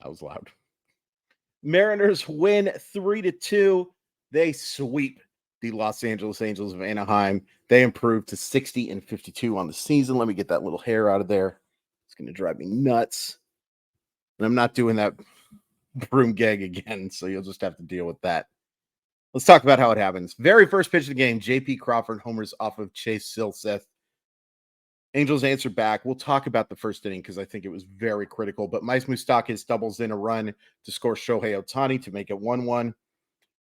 That was loud. Mariners win 3-2. They sweep the Los Angeles Angels of Anaheim. They improved to 60-52 on the season. Let me get that little hair out of there. It's going to drive me nuts. And I'm not doing that broom gag again, so you'll just have to deal with that. Let's talk about how it happens. Very first pitch of the game, J.P. Crawford homers off of Chase Silseth. Angels answer back. We'll talk about the first inning because I think it was very critical. But Mice Moustakas doubles in a run to score Shohei Ohtani to make it 1-1.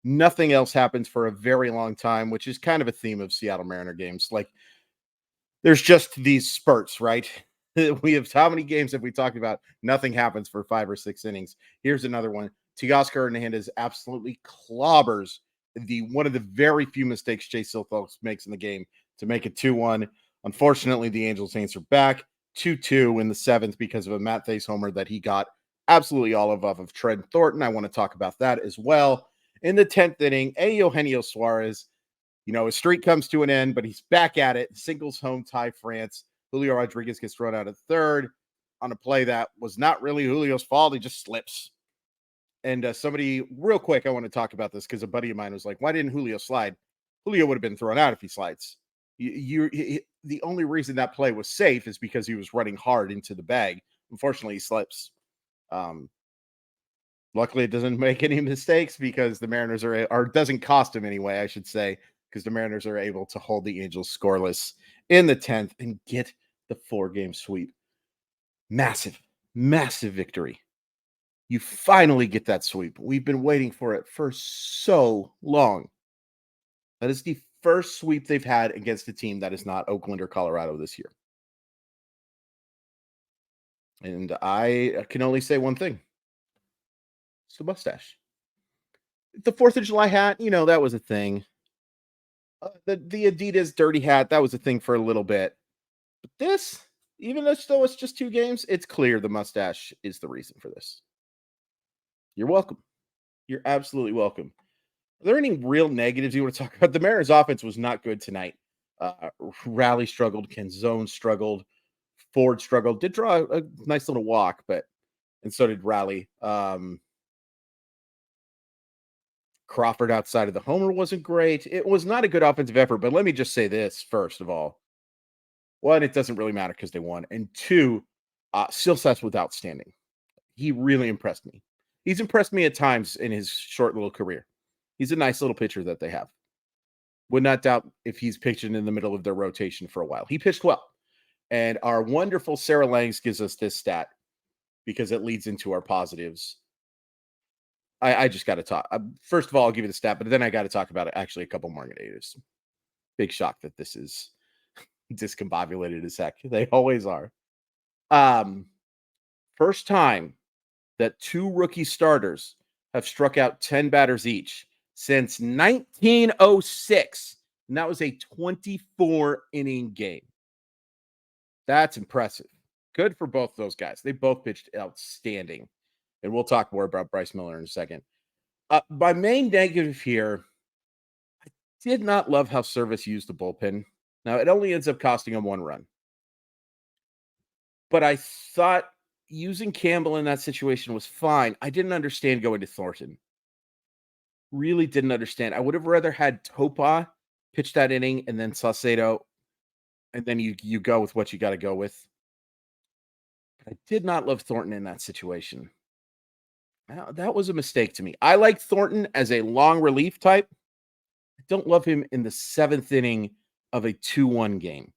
Nothing else happens for a very long time, which is kind of a theme of Seattle Mariner games. Like, there's just these spurts, right? We have how many games have we talked about? Nothing happens for 5 or 6 innings. Here's another one. Teoscar Hernandez absolutely clobbers one of the very few mistakes Chase Silseth makes in the game to make it 2-1. Unfortunately, the Angels answer back 2-2 in the 7th because of a Matt Thaiss homer that he got absolutely all of Trent Thornton. I want to talk about that as well. In the 10th inning, Eugenio Suarez, his streak comes to an end, but he's back at it. Singles home Ty France. Julio Rodriguez gets thrown out at third on a play that was not really Julio's fault. He just slips. And somebody, real quick, I want to talk about this because a buddy of mine was like, why didn't Julio slide? Julio would have been thrown out if he slides. The only reason that play was safe is because he was running hard into the bag. Unfortunately, he slips. Luckily, it doesn't make any mistakes because the Mariners doesn't cost him anyway, I should say, because the Mariners are able to hold the Angels scoreless in the 10th and get the 4-game sweep. Massive, massive victory. You finally get that sweep. We've been waiting for it for so long. That is the first sweep they've had against a team that is not Oakland or Colorado this year. And I can only say one thing. It's the mustache. The 4th of July hat, that was a thing. The Adidas dirty hat, that was a thing for a little bit. But this, even though it's just 2 games, it's clear the mustache is the reason for this. You're welcome. You're absolutely welcome. Are there any real negatives you want to talk about? The Mariners' offense was not good tonight. Rally struggled. Canzone struggled. Ford struggled. Did draw a nice little walk, and so did Rally. Crawford outside of the homer wasn't great. It was not a good offensive effort, but let me just say this first of all. 1, it doesn't really matter because they won. And 2, Silseth was outstanding. He really impressed me. He's impressed me at times in his short little career. He's a nice little pitcher that they have. Would not doubt if he's pitching in the middle of their rotation for a while. He pitched well. And our wonderful Sarah Langs gives us this stat because it leads into our positives. I just got to talk. First of all, I'll give you the stat, but then I got to talk about it. Actually, a couple more negatives. Big shock that this is discombobulated as heck. They always are. First time that 2 rookie starters have struck out 10 batters each since 1906. And that was a 24-inning game. That's impressive. Good for both those guys. They both pitched outstanding. And we'll talk more about Bryce Miller in a second. My main negative here, I did not love how Service used the bullpen. Now, it only ends up costing him 1 run. But I thought using Campbell in that situation was fine. I didn't understand going to Thornton. Really didn't understand. I would have rather had Topa pitch that inning and then Saucedo, and then you go with what you got to go with. But I did not love Thornton in that situation. Now, that was a mistake to me. I like Thornton as a long relief type. I don't love him in the 7th inning of a 2-1 game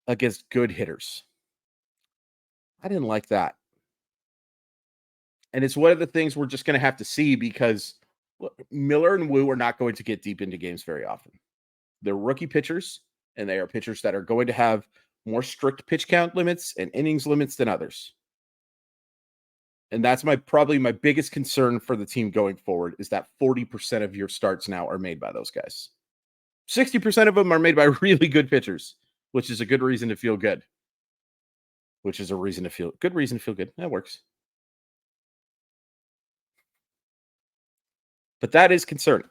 against good hitters. I didn't like that. And it's one of the things we're just going to have to see because Miller and Wu are not going to get deep into games very often. They're rookie pitchers, and they are pitchers that are going to have more strict pitch count limits and innings limits than others. And that's probably my biggest concern for the team going forward is that 40% of your starts now are made by those guys. 60% of them are made by really good pitchers, which is a good reason to feel good. Good reason to feel good. That works. But that is concerning.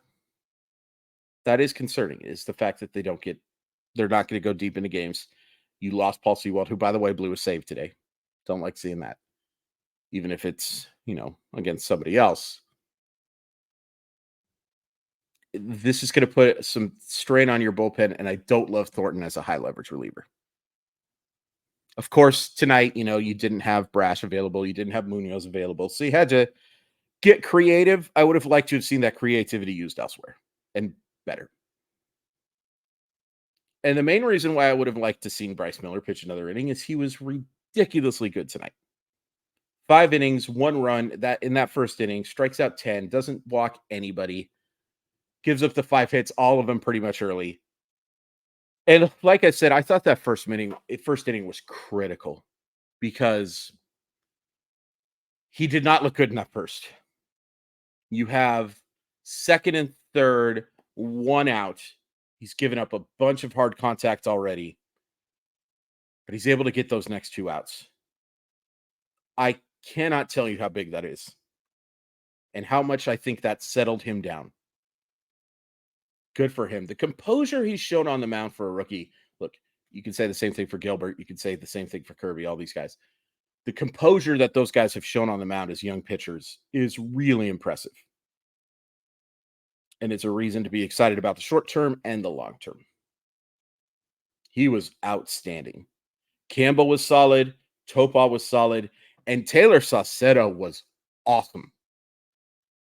That is concerning, is the fact that they're not going to go deep into games. You lost Paul Sewald, who, by the way, blew a save today. Don't like seeing that. even if it's, against somebody else. This is going to put some strain on your bullpen, and I don't love Thornton as a high leverage reliever. Of course, tonight, you didn't have Brash available, you didn't have Munoz available, so you had to get creative. I would have liked to have seen that creativity used elsewhere and better. And the main reason why I would have liked to seen Bryce Miller pitch another inning is he was ridiculously good tonight. 5 innings, 1 run, that in that first inning, strikes out 10, doesn't walk anybody, gives up the 5 hits, all of them pretty much early. And like I said, I thought that first inning was critical because he did not look good in that first. You have second and third, 1 out. He's given up a bunch of hard contact already, but he's able to get those next 2 outs. I cannot tell you how big that is and how much I think that settled him down. Good for him. The composure he's shown on the mound for a rookie. Look, you can say the same thing for Gilbert. You can say the same thing for Kirby, all these guys. The composure that those guys have shown on the mound as young pitchers is really impressive. And it's a reason to be excited about the short term and the long term. He was outstanding. Campbell was solid. Topa was solid. And Taylor Saucedo was awesome.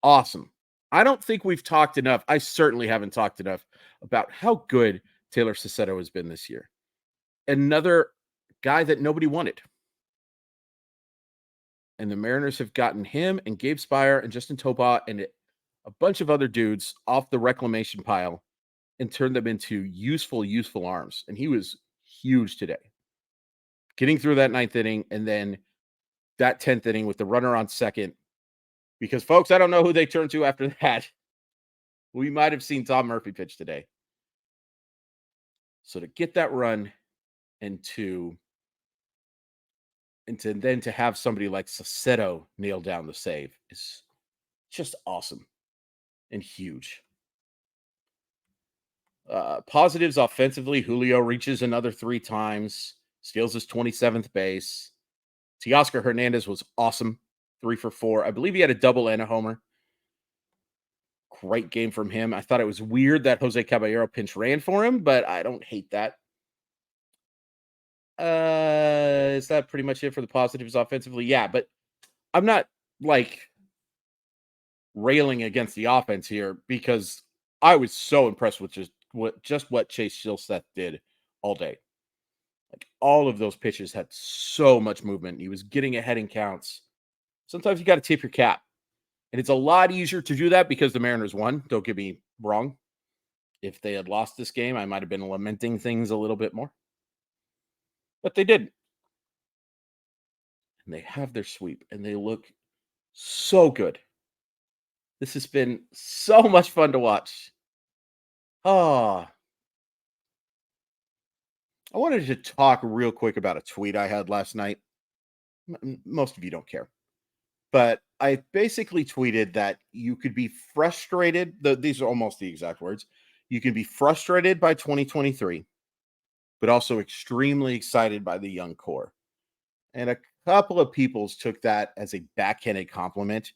Awesome. I don't think we've talked enough. I certainly haven't talked enough about how good Taylor Saucedo has been this year. Another guy that nobody wanted. And the Mariners have gotten him and Gabe Spire and Justin Topa and a bunch of other dudes off the reclamation pile and turned them into useful arms. And he was huge today. Getting through that 9th inning and then that 10th inning with the runner on second. Because, folks, I don't know who they turned to after that. We might have seen Tom Murphy pitch today. So to get that run and then to have somebody like Saucedo nail down the save is just awesome and huge. Positives offensively, Julio reaches another 3 times, steals his 27th base. Teoscar Hernandez was awesome, 3 for 4. I believe he had a double and a homer. Great game from him. I thought it was weird that Jose Caballero pinch ran for him, but I don't hate that. Is that pretty much it for the positives offensively? Yeah, but I'm not railing against the offense here because I was so impressed with just what Chase Shilseth did all day. All of those pitches had so much movement. He was getting ahead in counts. Sometimes you got to tip your cap. And it's a lot easier to do that because the Mariners won. Don't get me wrong. If they had lost this game, I might have been lamenting things a little bit more. But they didn't. And they have their sweep, and they look so good. This has been so much fun to watch. I wanted to talk real quick about a tweet I had last night. Most of you don't care. But I basically tweeted that you could be frustrated. These are almost the exact words. You can be frustrated by 2023, but also extremely excited by the young core. And a couple of people took that as a backhanded compliment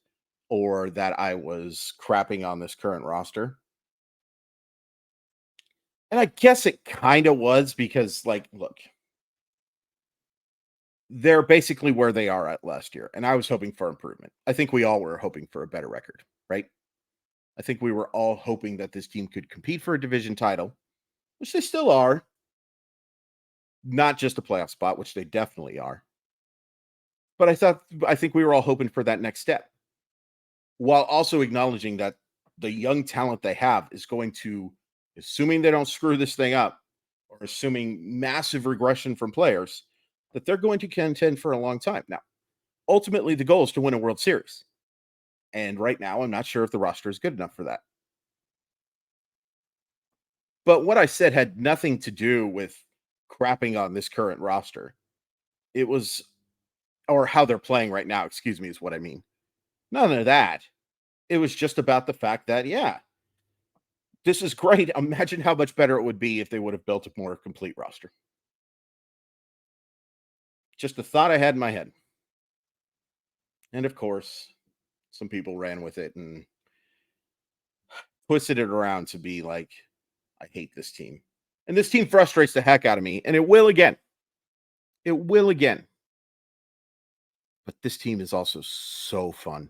or that I was crapping on this current roster. And I guess it kind of was because, look, they're basically where they are at last year. And I was hoping for improvement. I think we all were hoping for a better record, right? I think we were all hoping that this team could compete for a division title, which they still are. Not just a playoff spot, which they definitely are. But I think we were all hoping for that next step, while also acknowledging that the young talent they have is going to, assuming they don't screw this thing up, or assuming massive regression from players, that they're going to contend for a long time. Now, ultimately, the goal is to win a World Series. And right now, I'm not sure if the roster is good enough for that. But what I said had nothing to do with crapping on this current roster. It was, or how they're playing right now, excuse me, is what I mean. None of that. It was just about the fact that, yeah, this is great. Imagine how much better it would be if they would have built a more complete roster. Just a thought I had in my head. And of course, some people ran with it and twisted it around to be like, I hate this team. And this team frustrates the heck out of me. And it will again. It will again. But this team is also so fun.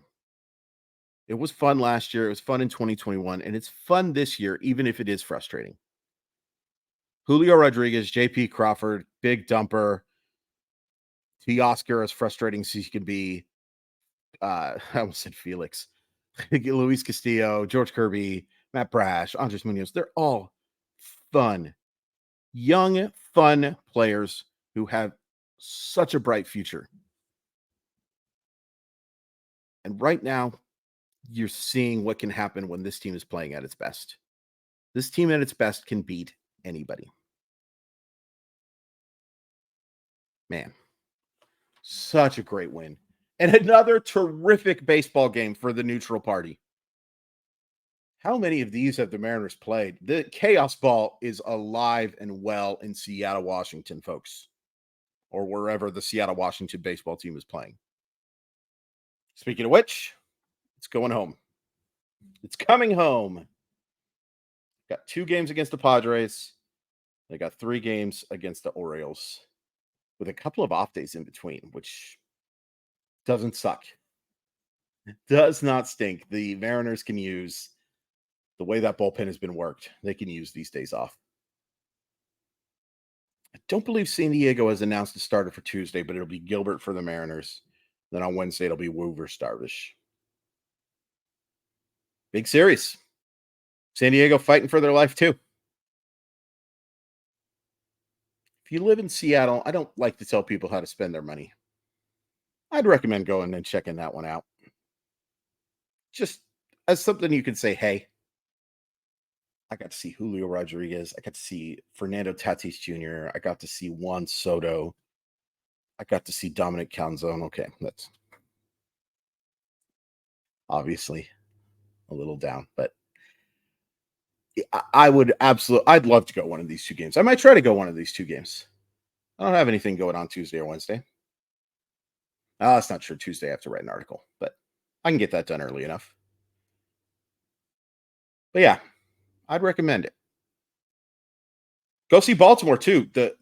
It was fun last year. It was fun in 2021. And it's fun this year, even if it is frustrating. Julio Rodriguez, JP Crawford, big dumper. Teoscar, as frustrating as he can be. I almost said Felix. Luis Castillo, George Kirby, Matt Brash, Andres Munoz. They're all fun, young, fun players who have such a bright future. And right now, you're seeing what can happen when this team is playing at its best. This team at its best can beat anybody. Man, such a great win. And another terrific baseball game for the neutral party. How many of these have the Mariners played? The chaos ball is alive and well in Seattle, Washington, folks, or wherever the Seattle, Washington baseball team is playing. Speaking of which, it's going home. It's coming home. Got 2 games against the Padres. They got 3 games against the Orioles with a couple of off days in between, which doesn't suck. It does not stink. The Mariners can use the way that bullpen has been worked. They can use these days off. I don't believe San Diego has announced a starter for Tuesday, but it'll be Gilbert for the Mariners. Then on Wednesday, it'll be Woover Starvish. Big series. San Diego fighting for their life, too. If you live in Seattle, I don't like to tell people how to spend their money. I'd recommend going and checking that one out. Just as something you can say, hey, I got to see Julio Rodriguez. I got to see Fernando Tatis Jr. I got to see Juan Soto. I got to see Dominic Calzone. Okay, that's obviously a little down, but I would absolutely, I'd love to go one of these 2 games. I might try to go one of these 2 games. I don't have anything going on Tuesday or Wednesday. That's not true. Tuesday I have to write an article, but I can get that done early enough. But yeah, I'd recommend it. Go see Baltimore too. The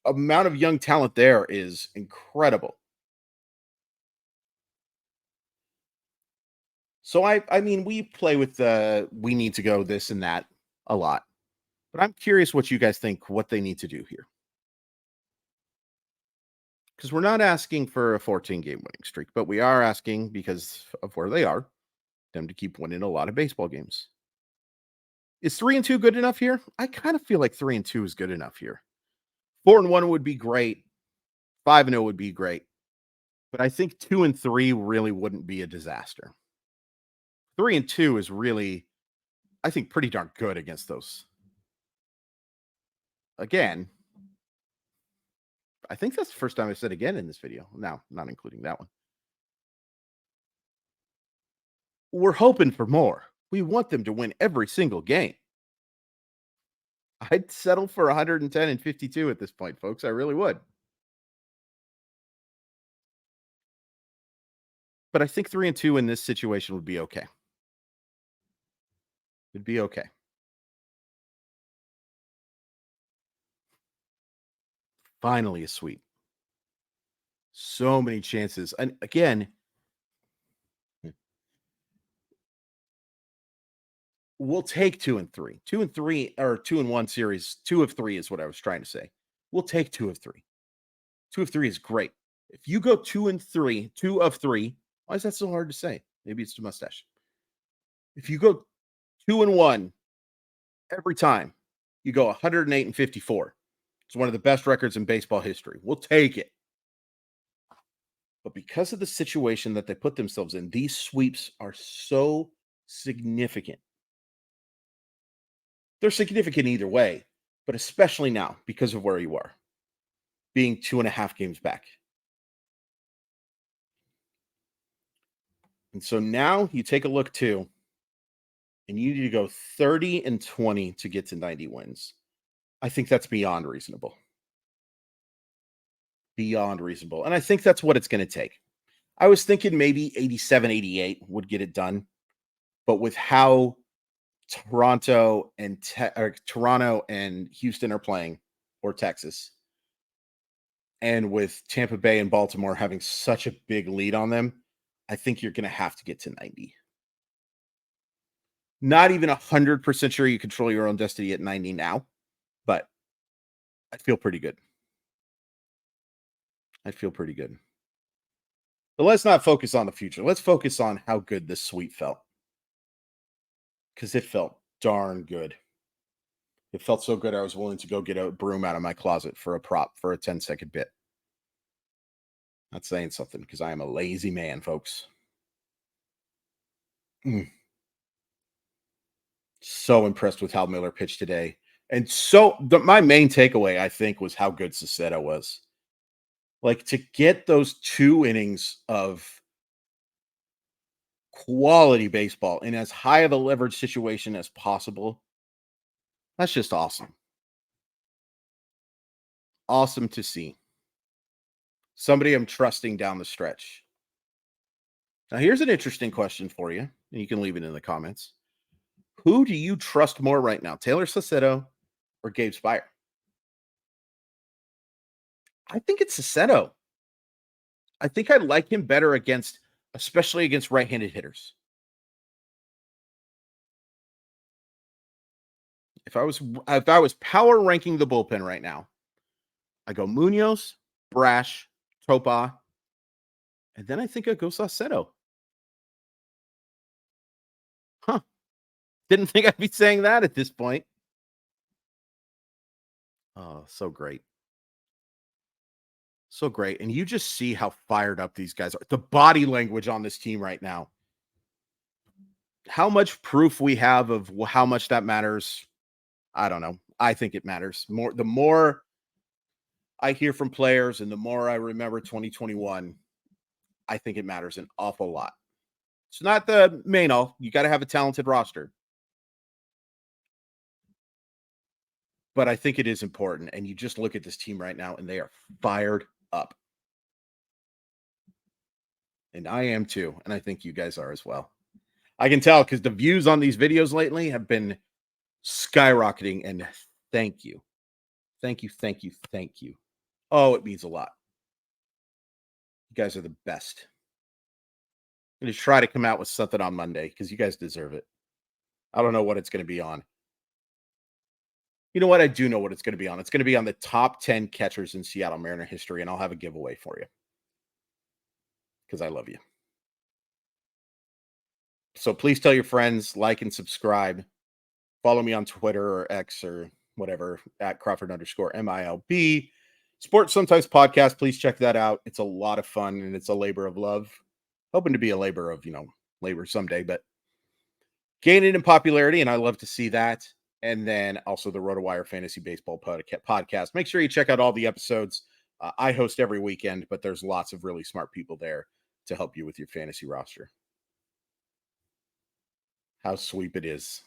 amount of young talent there is incredible. So I mean, we play with the we need to go this and that a lot. But I'm curious what you guys think what they need to do here. Because we're not asking for a 14-game winning streak, but we are asking, because of where they are, them to keep winning a lot of baseball games. Is 3-2 good enough here? I kind of feel like 3-2 is good enough here. 4-1 would be great. 5-0 would be great. But I think 2-3 really wouldn't be a disaster. 3-2 is really, I think, pretty darn good against those. Again, I think that's the first time I've said again in this video. Now, not including that one. We're hoping for more. We want them to win every single game. I'd settle for 110 and 52 at this point, folks. I really would. But I think 3-2 in this situation would be okay. It'd be okay. Finally a sweep. So many chances. And again, we'll take 2-3. 2-3 or 2-1 series. 2 of 3 is what I was trying to say. We'll take 2 of 3. 2 of 3 is great. If you go 2-3, 2 of 3, why is that so hard to say? Maybe it's the mustache. If you go 2-1 every time, you go 108 and 54. It's one of the best records in baseball history. We'll take it. But because of the situation that they put themselves in, these sweeps are so significant. They're significant either way, but especially now because of where you are, being 2.5 games back. And so now you take a look too, and you need to go 30-20 to get to 90 wins. I think that's beyond reasonable. Beyond reasonable. And I think that's what it's going to take. I was thinking maybe 87, 88 would get it done. But with how Toronto and Houston are playing, or Texas, and with Tampa Bay and Baltimore having such a big lead on them, I think you're going to have to get to 90. Not even 100% sure you control your own destiny at 90 now, but I feel pretty good. I feel pretty good. But let's not focus on the future. Let's focus on how good this sweep felt, because it felt darn good. It felt so good, I was willing to go get a broom out of my closet for a prop for a 10-second bit. Not saying something, because I am a lazy man, folks. So impressed with how Miller pitched today. And my main takeaway, I think, was how good Saucedo was. Like, to get those 2 innings of quality baseball in as high of a leverage situation as possible, that's just awesome. Awesome to see. Somebody I'm trusting down the stretch. Now, here's an interesting question for you, and you can leave it in the comments. Who do you trust more right now, Taylor Saucedo or Gabe Spire? I think it's Saucedo. I think I like him better especially against right-handed hitters. If I was power ranking the bullpen right now, I go Munoz, Brash, Topa, and then I think I go Saucedo. Huh. Didn't think I'd be saying that at this point. Oh, so great. So great. And you just see how fired up these guys are. The body language on this team right now. How much proof we have of how much that matters, I don't know. I think it matters more. The more I hear from players and the more I remember 2021, I think it matters an awful lot. It's not the main all. You got to have a talented roster. But I think it is important. And you just look at this team right now, and they are fired up. And I am too. And I think you guys are as well. I can tell because the views on these videos lately have been skyrocketing. And thank you. Thank you. Thank you. Thank you. Oh, it means a lot. You guys are the best. I'm going to try to come out with something on Monday because you guys deserve it. I don't know what it's going to be on. You know what? I do know what it's going to be on. It's going to be on the top 10 catchers in Seattle Mariner history, and I'll have a giveaway for you because I love you. So please tell your friends, like and subscribe. Follow me on Twitter or X or whatever at Crawford_MILB. Sports Sometimes podcast. Please check that out. It's a lot of fun and it's a labor of love. Hoping to be a labor of, labor someday, but gaining in popularity, and I love to see that. And then also the RotoWire Fantasy Baseball podcast. Make sure you check out all the episodes. I host every weekend, but there's lots of really smart people there to help you with your fantasy roster. How sweet it is.